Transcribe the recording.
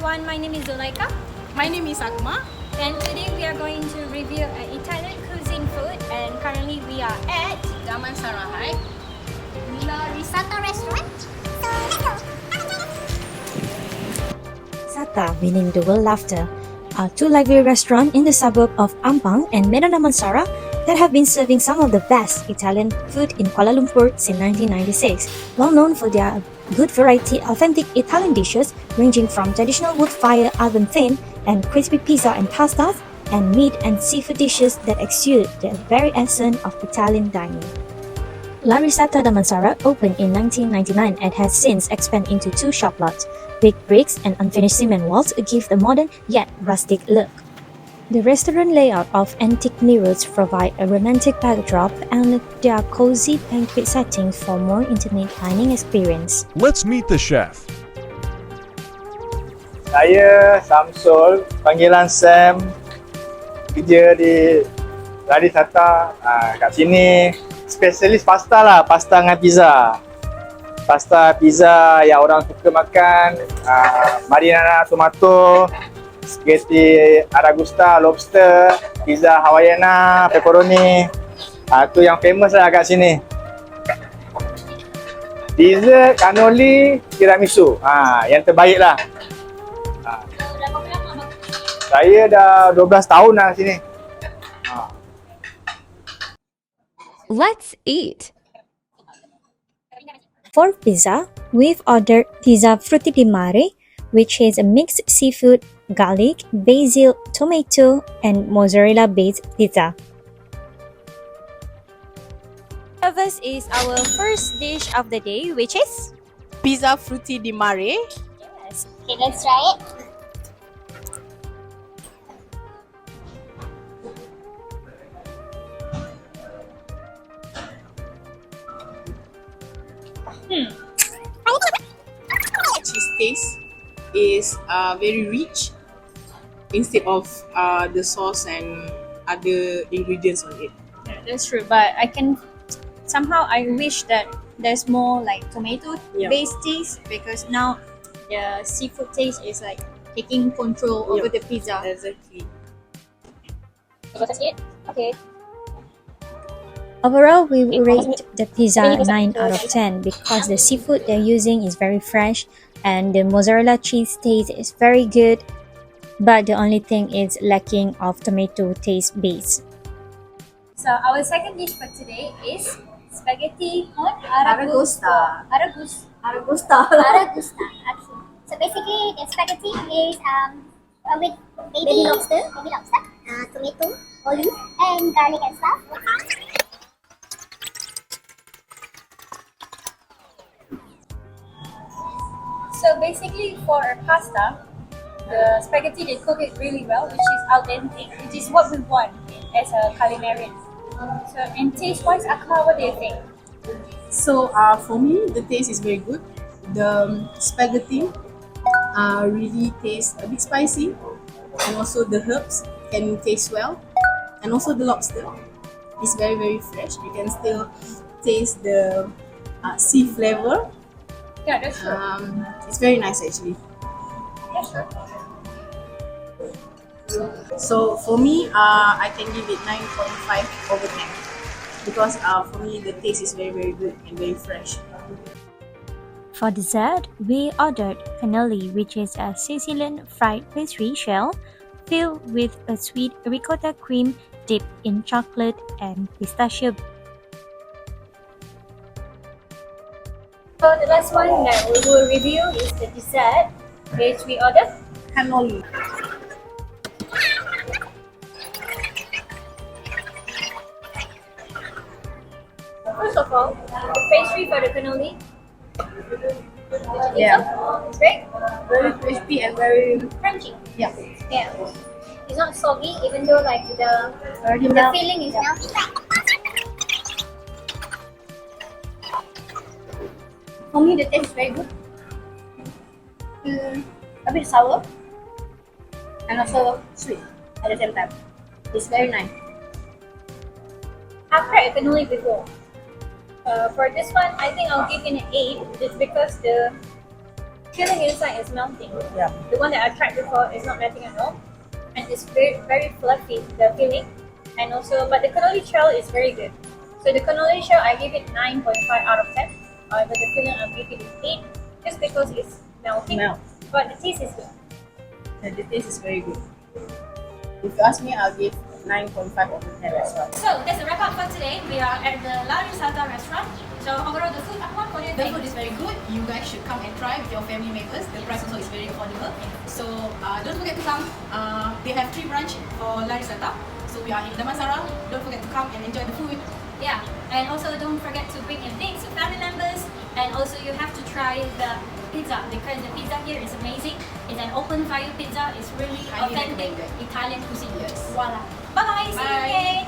everyone, my name is Zulaika My name is Akma. and today we are going to review an Italian cuisine food and currently we are at Damansara, hi. Risata restaurant. So let's go. Risata, meaning the world laughter, are two lively restaurants in the suburb of Ampang and Medan Damansara that have been serving some of the best Italian food in Kuala Lumpur since 1996. Well known for their good variety of authentic Italian dishes ranging from traditional wood-fire oven thin and crispy pizza and pastas, and meat and seafood dishes that exude the very essence of Italian dining. La Risata Damansara opened in 1999 and has since expanded into two shop lots. Big bricks and unfinished cement walls give the modern yet rustic look. The restaurant layout of antique mirrors provide a romantic backdrop and their cozy banquet settings for more intimate dining experience. Let's meet the chef. Saya Samsul, panggilan Sam, kerja di Risata. Kat sini spesialis pasta lah, pasta dengan pizza. Pasta pizza yang orang suka makan, marinara tomato, spaghetti aragosta, lobster, pizza hawaiana, pepperoni. Itu yang famous lah kat sini. Dessert, cannoli, tiramisu. Yang terbaik lah. Saya dah 12 tahun lah kat sini. Let's eat. For pizza, we've ordered pizza frutti di mare, which is a mixed seafood, garlic, basil, tomato, and mozzarella-based pizza. this is our first dish of the day, which is Pizza frutti di mare. Yes. Okay, let's try it. Cheese taste is very rich instead of the sauce and other ingredients on it. that's true, but I wish that there's more like tomato based taste because now the seafood taste is like taking control over the pizza. Exactly. That's it. Okay. Overall, we rate the pizza 9 out of 10 because the seafood they're using is very fresh and the mozzarella cheese taste is very good, but the only thing is lacking of tomato taste base. So our second dish for today is spaghetti con aragosta. Aragosta. Actually. So basically, the spaghetti is with baby lobster, tomato, olive, and garlic and stuff. So basically for our pasta, the spaghetti they cook it really well, which is al dente, which is what we want as a culinarian. So in taste wise, Akma, what do you think? So for me, the taste is very good. The spaghetti really tastes a bit spicy, and also the herbs can taste well, and also the lobster is very very fresh. You can still taste the sea flavor. Yeah, that's true. It's very nice actually. That's true. So for me, I can give it 9.5 over 10 because for me the taste is very very good and very fresh. For dessert, we ordered cannoli, which is a Sicilian fried pastry shell filled with a sweet ricotta cream dipped in chocolate and pistachio. So the last one that we will review is the dessert, which we ordered Cannoli. First of all, the pastry for the cannoli. Yeah. It's great. Very crispy and very Crunchy. yeah. Yeah. It's not soggy, even though like the filling is melty. For me, the taste is very good. A bit sour and also sweet at the same time. It's very nice. I've tried cannoli before. For this one, I think I'll give it an 8 just because the filling inside is melting. Yeah. The one that I tried before is not melting at all, and it's very very fluffy, the filling, and also but the cannoli shell is very good. So the cannoli shell I give it 9.5 out of 10. However, the filling I give it 8 just because it's melting. Melt. But the taste is good. And the taste is very good. If you ask me, I'll give 9.5 out of 10 as well. So that's a wrap up for today. We are at the Risata restaurant. So overall, the food, what do you The think? food is very good. You guys should come and try with your family members. The price also is very affordable. So don't forget to come. They have 3 branches for La Risata. So we are in Damansara. Don't forget to come and enjoy the food. Yeah, and also don't forget to bring your dates to family members, and also you have to try the pizza because the pizza here is amazing. It's an open fire pizza. It's really Highly authentic recommended. Italian cuisine. Yes. Voila. Bye bye. See you Bye. again.